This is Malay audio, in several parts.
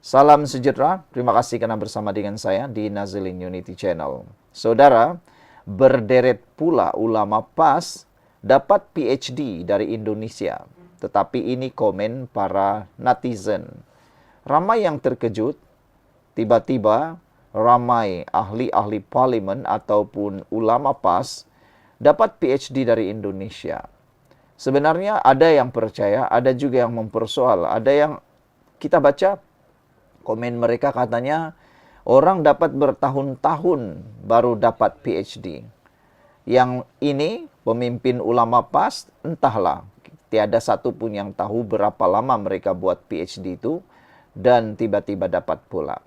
Salam sejahtera, terima kasih karena bersama dengan saya di Nazilin Unity Channel. Saudara, berderet pula ulama PAS dapat PhD dari Indonesia. Tetapi ini komen para netizen. Ramai yang terkejut, tiba-tiba ramai ahli-ahli parlimen ataupun ulama PAS dapat PhD dari Indonesia. Sebenarnya ada yang percaya, ada juga yang mempersoal, ada yang kita baca komen mereka katanya orang dapat bertahun-tahun baru dapat PhD. Yang ini pemimpin ulama PAS entahlah, tiada satu pun yang tahu berapa lama mereka buat PhD itu dan tiba-tiba dapat pula.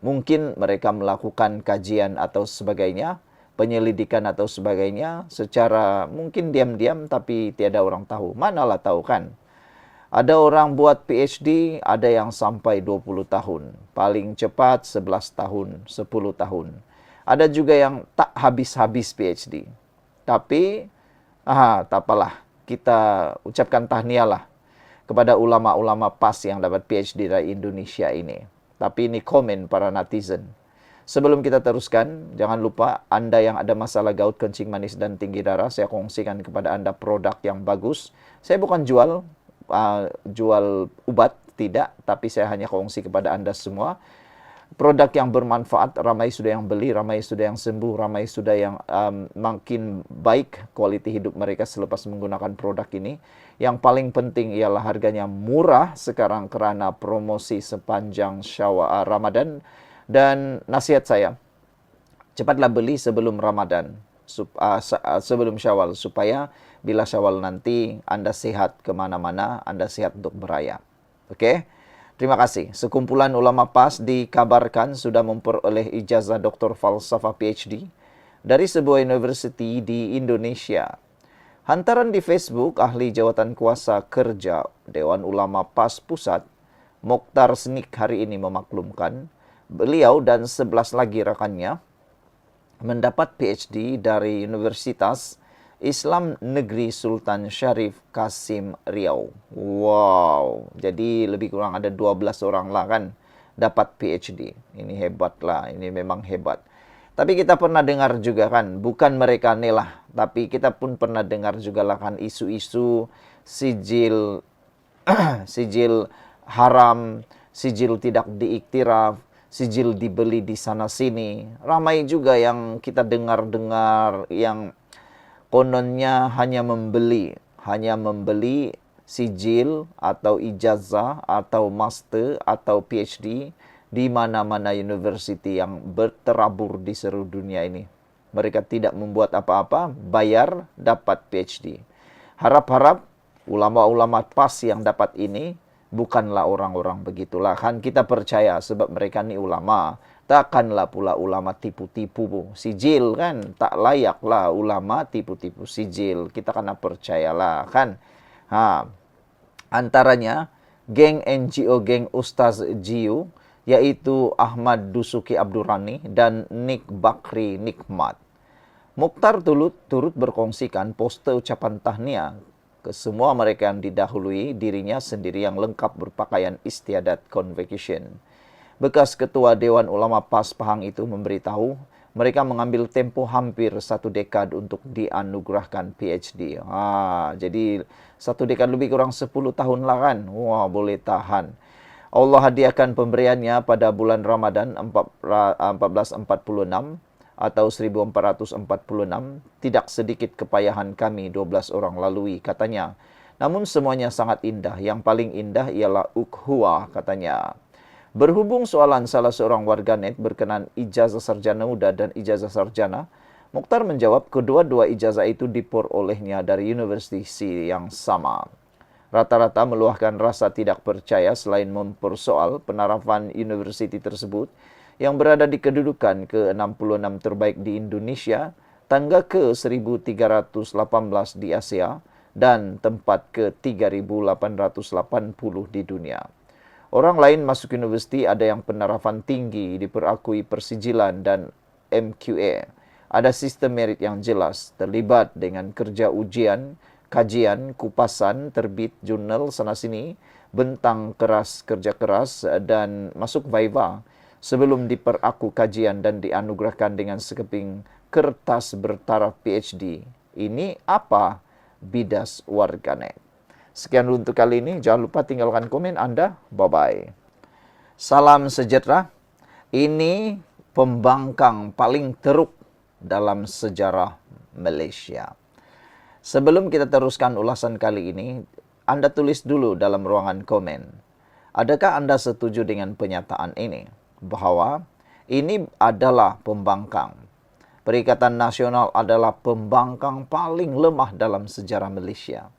Mungkin mereka melakukan kajian atau sebagainya, penyelidikan atau sebagainya secara mungkin diam-diam tapi tiada orang tahu. Manalah tahu kan? Ada orang buat PhD, ada yang sampai 20 tahun. Paling cepat 11 tahun, 10 tahun. Ada juga yang tak habis-habis PhD. Tapi, tak apalah. Kita ucapkan tahniahlah kepada ulama-ulama PAS yang dapat PhD dari Indonesia ini. Tapi ini komen para netizen. Sebelum kita teruskan, jangan lupa Anda yang ada masalah gout, kencing manis, dan tinggi darah, saya kongsikan kepada Anda produk yang bagus. Saya bukan jual ubat, tidak, tapi saya hanya kongsi kepada Anda semua. Produk yang bermanfaat, ramai sudah yang beli, ramai sudah yang sembuh, ramai sudah yang makin baik kualiti hidup mereka selepas menggunakan produk ini. Yang paling penting ialah harganya murah sekarang karena promosi sepanjang Ramadan. Dan nasihat saya, cepatlah beli sebelum Ramadan, sebelum Syawal, supaya bila Syawal nanti Anda sehat kemana-mana, Anda sehat untuk beraya. Oke? Terima kasih. Sekumpulan ulama PAS dikabarkan sudah memperoleh ijazah Dr. Falsafah PhD dari sebuah universiti di Indonesia. Hantaran di Facebook, ahli jawatan kuasa kerja Dewan Ulama PAS Pusat, Mokhtar Snik hari ini memaklumkan, beliau dan 11 lagi rekannya mendapat PhD dari Universitas Islam Negeri Sultan Syarif Kasim Riau. Wow, jadi lebih kurang ada 12 orang lah kan dapat PhD. Ini hebat lah, ini memang hebat. Tapi kita pernah dengar juga kan, bukan mereka lah, tapi kita pun pernah dengar juga lah kan isu-isu sijil sijil haram, sijil tidak diiktiraf, sijil dibeli di sana-sini. Ramai juga yang kita dengar-dengar yang kononnya hanya membeli sijil atau ijazah atau master atau PhD di mana-mana university yang berterabur di seluruh dunia ini. Mereka tidak membuat apa-apa, bayar dapat PhD. Harap-harap ulama-ulama PAS yang dapat ini bukanlah orang-orang begitulah. Kan kita percaya sebab mereka ni ulama. Takkanlah pula ulama tipu-tipu sijil kan. Tak layaklah ulama tipu-tipu sijil. Kita kena percayalah kan. Antaranya geng NGO geng Ustaz Jiu, yaitu Ahmad Dusuki Abdurrani dan Nik Bakri Nikmat. Mokhtar turut berkongsikan poster ucapan tahniah ke semua mereka yang didahului dirinya sendiri yang lengkap berpakaian istiadat convocation. Bekas ketua Dewan Ulama PAS Pahang itu memberitahu mereka mengambil tempo hampir 1 dekad untuk dianugerahkan PhD. Jadi 1 dekad lebih kurang 10 tahun lah kan. Wah, boleh tahan. Allah hadiahkan pemberiannya pada bulan Ramadan 1446 atau 1446, tidak sedikit kepayahan kami 12 orang lalui, katanya. Namun semuanya sangat indah. Yang paling indah ialah ukhuwah, katanya. Berhubung soalan salah seorang warganet berkenan ijazah sarjana muda dan ijazah sarjana, Mokhtar menjawab kedua-dua ijazah itu diperolehnya dari universiti yang sama. Rata-rata meluahkan rasa tidak percaya selain mempersoal penerapan universiti tersebut yang berada di kedudukan ke-66 terbaik di Indonesia, tangga ke-1318 di Asia, dan tempat ke-3880 di dunia. Orang lain masuk universiti ada yang penerapan tinggi diperakui persijilan dan MQA. Ada sistem merit yang jelas, terlibat dengan kerja ujian, kajian, kupasan, terbit, jurnal, sana-sini, bentang keras, kerja keras, dan masuk Viva sebelum diperaku kajian dan dianugerahkan dengan sekeping kertas bertaraf PhD. Ini apa? Bidas Warganet. Sekian dulu untuk kali ini. Jangan lupa tinggalkan komen Anda. Bye-bye. Salam sejahtera. Ini pembangkang paling teruk dalam sejarah Malaysia. Sebelum kita teruskan ulasan kali ini, Anda tulis dulu dalam ruangan komen. Adakah Anda setuju dengan pernyataan ini? Bahwa ini adalah pembangkang. Perikatan Nasional adalah pembangkang paling lemah dalam sejarah Malaysia.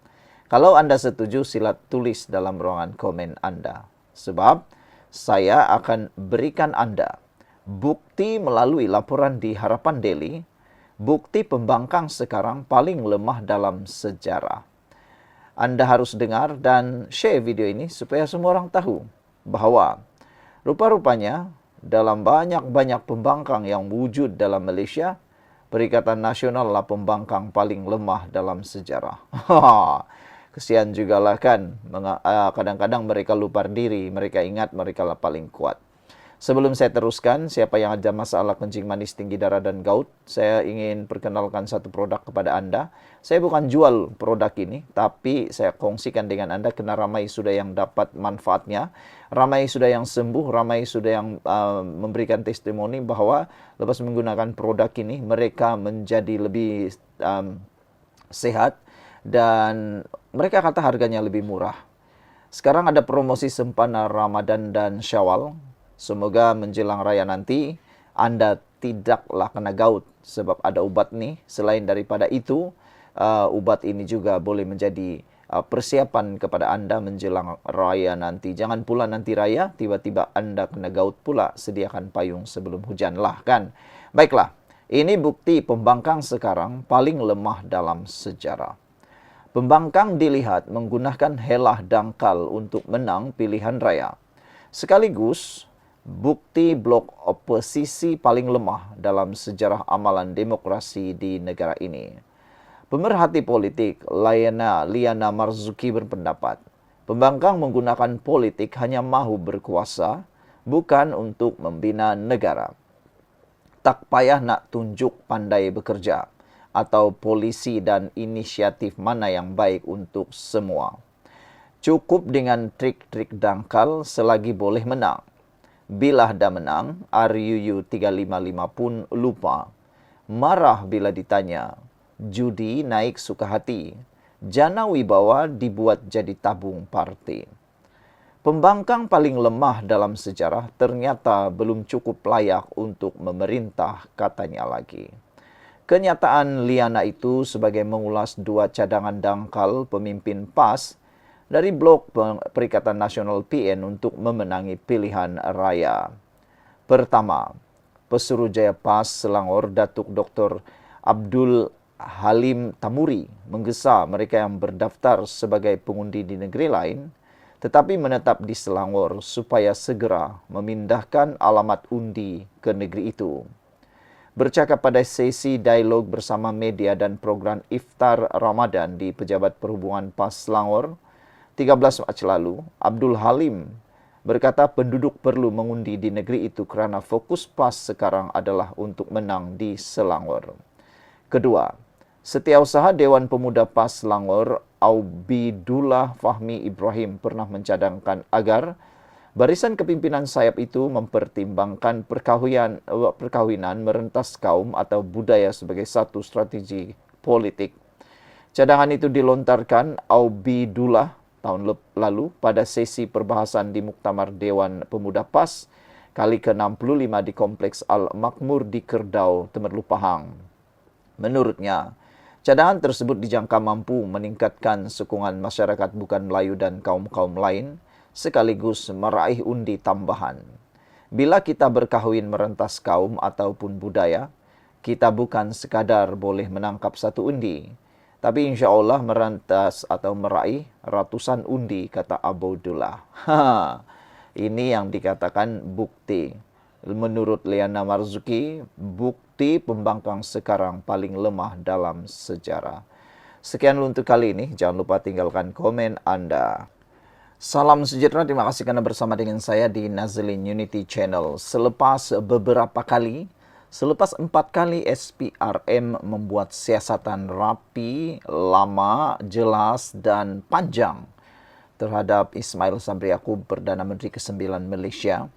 Kalau Anda setuju, sila tulis dalam ruangan komen Anda. Sebab saya akan berikan Anda bukti melalui laporan di Harapan Daily, bukti pembangkang sekarang paling lemah dalam sejarah. Anda harus dengar dan share video ini supaya semua orang tahu bahawa rupa-rupanya dalam banyak-banyak pembangkang yang wujud dalam Malaysia, Perikatan Nasional adalah pembangkang paling lemah dalam sejarah. Kesian jugalah kan, kadang-kadang mereka lupa diri, mereka ingat mereka lah paling kuat. Sebelum saya teruskan, siapa yang ada masalah kencing manis, tinggi darah dan gout, saya ingin perkenalkan satu produk kepada Anda. Saya bukan jual produk ini, tapi saya kongsikan dengan Anda kerana ramai sudah yang dapat manfaatnya, ramai sudah yang sembuh, ramai sudah yang memberikan testimoni bahawa lepas menggunakan produk ini, mereka menjadi lebih sehat dan mereka kata harganya lebih murah. Sekarang ada promosi sempena Ramadan dan Syawal. Semoga menjelang raya nanti Anda tidaklah kena gout sebab ada ubat nih. Selain daripada itu, ubat ini juga boleh menjadi persiapan kepada Anda menjelang raya nanti. Jangan pula nanti raya tiba-tiba Anda kena gout pula, sediakan payung sebelum hujan lah kan. Baiklah, ini bukti pembangkang sekarang paling lemah dalam sejarah. Pembangkang dilihat menggunakan helah dangkal untuk menang pilihan raya. Sekaligus bukti blok oposisi paling lemah dalam sejarah amalan demokrasi di negara ini. Pemerhati politik Liana Marzuki berpendapat, pembangkang menggunakan politik hanya mahu berkuasa, bukan untuk membina negara. Tak payah nak tunjuk pandai bekerja, atau polisi dan inisiatif mana yang baik untuk semua. Cukup dengan trik-trik dangkal selagi boleh menang. Bila dah menang, RUU 355 pun lupa. Marah bila ditanya, judi naik suka hati. Jana wibawa dibuat jadi tabung parti. Pembangkang paling lemah dalam sejarah ternyata belum cukup layak untuk memerintah, katanya lagi. Kenyataan Liana itu sebagai mengulas dua cadangan dangkal pemimpin PAS dari blok Perikatan Nasional PN untuk memenangi pilihan raya. Pertama, Pesuruhjaya PAS Selangor Datuk Dr. Abdul Halim Tamuri menggesa mereka yang berdaftar sebagai pengundi di negeri lain tetapi menetap di Selangor supaya segera memindahkan alamat undi ke negeri itu. Bercakap pada sesi dialog bersama media dan program Iftar Ramadan di Pejabat Perhubungan PAS Selangor 13 Mac lalu, Abdul Halim berkata penduduk perlu mengundi di negeri itu kerana fokus PAS sekarang adalah untuk menang di Selangor. Kedua, Setiausaha Dewan Pemuda PAS Selangor, Aubidullah Fahmi Ibrahim pernah mencadangkan agar barisan kepimpinan sayap itu mempertimbangkan perkahwinan merentas kaum atau budaya sebagai satu strategi politik. Cadangan itu dilontarkan Aubidullah tahun lalu pada sesi perbahasan di Muktamar Dewan Pemuda PAS kali ke-65 di Kompleks Al-Makmur di Kerdau, Temerloh Pahang. Menurutnya, cadangan tersebut dijangka mampu meningkatkan sokongan masyarakat bukan Melayu dan kaum-kaum lain sekaligus meraih undi tambahan. Bila kita berkahwin merentas kaum ataupun budaya, kita bukan sekadar boleh menangkap satu undi, tapi insya Allah merentas atau meraih ratusan undi, kata Abdullah. Ini yang dikatakan bukti. Menurut Liana Marzuki, bukti pembangkang sekarang paling lemah dalam sejarah. Sekian untuk kali ini. Jangan lupa tinggalkan komen Anda. Salam sejahtera, terima kasih karena bersama dengan saya di Nazilin Unity Channel. Selepas 4 kali SPRM membuat siasatan rapi, lama, jelas, dan panjang terhadap Ismail Sabri Yaakob, Perdana Menteri ke-9 Malaysia.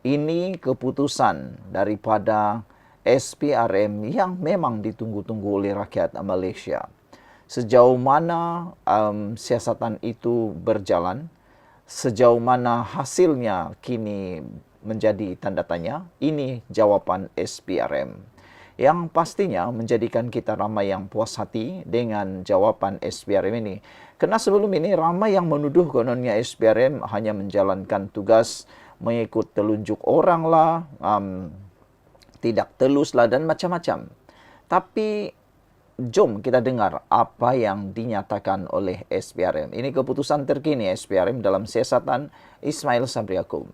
Ini keputusan daripada SPRM yang memang ditunggu-tunggu oleh rakyat Malaysia. Sejauh mana siasatan itu berjalan, sejauh mana hasilnya kini menjadi tanda tanya, ini jawapan SPRM. Yang pastinya menjadikan kita ramai yang puas hati dengan jawapan SPRM ini. Kerana sebelum ini ramai yang menuduh kononnya SPRM hanya menjalankan tugas mengikut telunjuk orang lah, tidak telus lah dan macam-macam. Tapi jom kita dengar apa yang dinyatakan oleh SPRM. Ini keputusan terkini SPRM dalam siasatan Ismail Sabri Yaakob.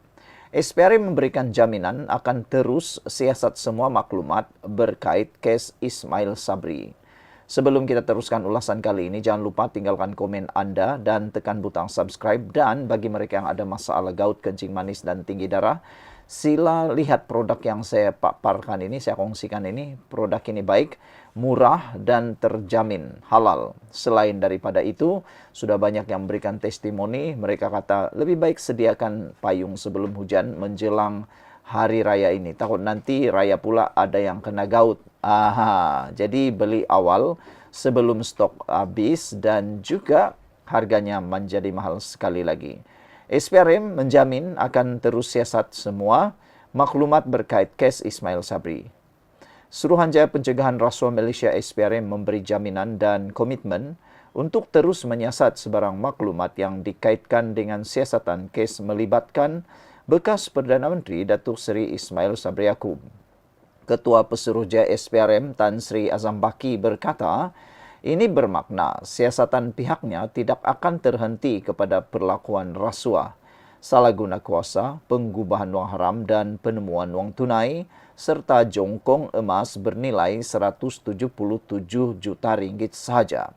SPRM memberikan jaminan akan terus siasat semua maklumat berkait kes Ismail Sabri. Sebelum kita teruskan ulasan kali ini, jangan lupa tinggalkan komen anda dan tekan butang subscribe. Dan bagi mereka yang ada masalah gout, kencing manis dan tinggi darah, sila lihat produk yang saya paparkan ini, saya kongsikan ini. Produk ini baik, murah dan terjamin halal. Selain daripada itu, sudah banyak yang memberikan testimoni. Mereka kata lebih baik sediakan payung sebelum hujan menjelang hari raya ini. Takut nanti raya pula ada yang kena gout. Jadi beli awal sebelum stok habis dan juga harganya menjadi mahal sekali lagi. SPRM menjamin akan terus siasat semua maklumat berkait kes Ismail Sabri. Suruhanjaya Pencegahan Rasuah Malaysia SPRM memberi jaminan dan komitmen untuk terus menyiasat sebarang maklumat yang dikaitkan dengan siasatan kes melibatkan bekas Perdana Menteri Datuk Seri Ismail Sabri Yaakob. Ketua Pesuruhjaya SPRM Tan Sri Azam Baki berkata, ini bermakna siasatan pihaknya tidak akan terhenti kepada perlakuan rasuah, salah guna kuasa, pengubahan wang haram dan penemuan wang tunai, serta jongkong emas bernilai 177 juta ringgit sahaja.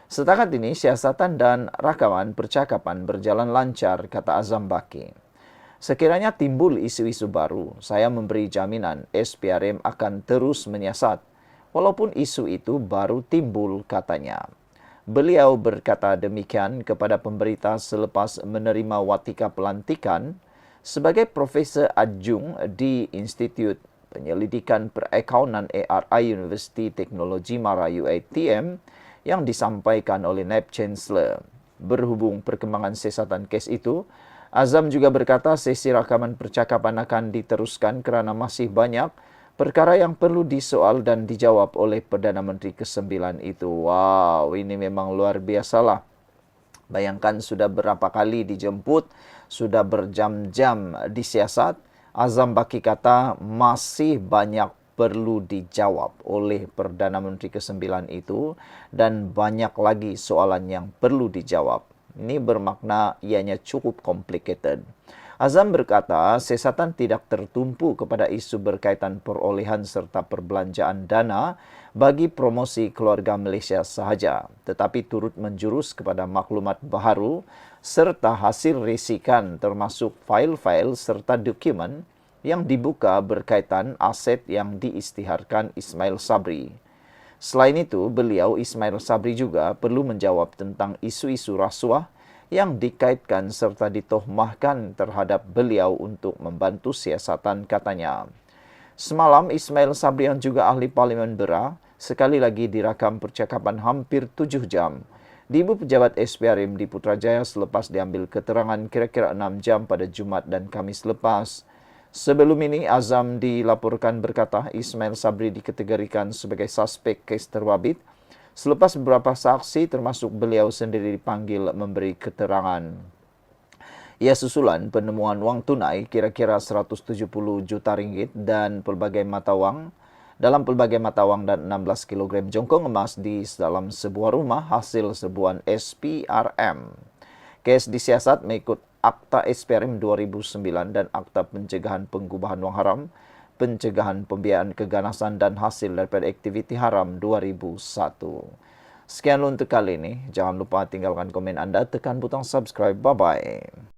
Setakat ini, siasatan dan rakaman percakapan berjalan lancar, kata Azam Baki. Sekiranya timbul isu-isu baru, saya memberi jaminan SPRM akan terus menyiasat, walaupun isu itu baru timbul, katanya. Beliau berkata demikian kepada pemberita selepas menerima watika pelantikan sebagai Profesor Adjung di Institut Penyelidikan Perakaunan ARI Universiti Teknologi Mara UiTM yang disampaikan oleh Naib Chancellor. Berhubung perkembangan siasatan kes itu, Azam juga berkata sesi rakaman percakapan akan diteruskan kerana masih banyak perkara yang perlu disoal dan dijawab oleh Perdana Menteri ke-9 itu. Wow, ini memang luar biasalah. Bayangkan sudah berapa kali dijemput, sudah berjam-jam disiasat. Azam Baki kata masih banyak perlu dijawab oleh Perdana Menteri ke-9 itu dan banyak lagi soalan yang perlu dijawab. Ini bermakna ianya cukup complicated. Azam berkata, siasatan tidak tertumpu kepada isu berkaitan perolehan serta perbelanjaan dana bagi promosi keluarga Malaysia sahaja, tetapi turut menjurus kepada maklumat baharu serta hasil risikan termasuk fail-fail serta dokumen yang dibuka berkaitan aset yang diisytiharkan Ismail Sabri. Selain itu, beliau Ismail Sabri juga perlu menjawab tentang isu-isu rasuah yang dikaitkan serta ditohmahkan terhadap beliau untuk membantu siasatan, katanya. Semalam, Ismail Sabri yang juga ahli Parlimen Beras sekali lagi dirakam percakapan hampir 7 jam di Ibu Pejabat SPRM di Putrajaya selepas diambil keterangan kira-kira 6 jam pada Jumaat dan Khamis lepas. Sebelum ini, Azam dilaporkan berkata Ismail Sabri dikategorikan sebagai suspek kes terwabit selepas beberapa saksi termasuk beliau sendiri dipanggil memberi keterangan. Ia susulan penemuan wang tunai kira-kira 170 juta ringgit dan pelbagai mata wang dan 16 kg jongkong emas di dalam sebuah rumah hasil serbuan SPRM. Kes disiasat mengikut Akta SPRM 2009 dan Akta Pencegahan Pengubahan Wang Haram, Pencegahan Pembiayaan Keganasan dan Hasil daripada Aktiviti Haram 2001. Sekian untuk kali ini. Jangan lupa tinggalkan komen Anda, tekan butang subscribe. Bye-bye.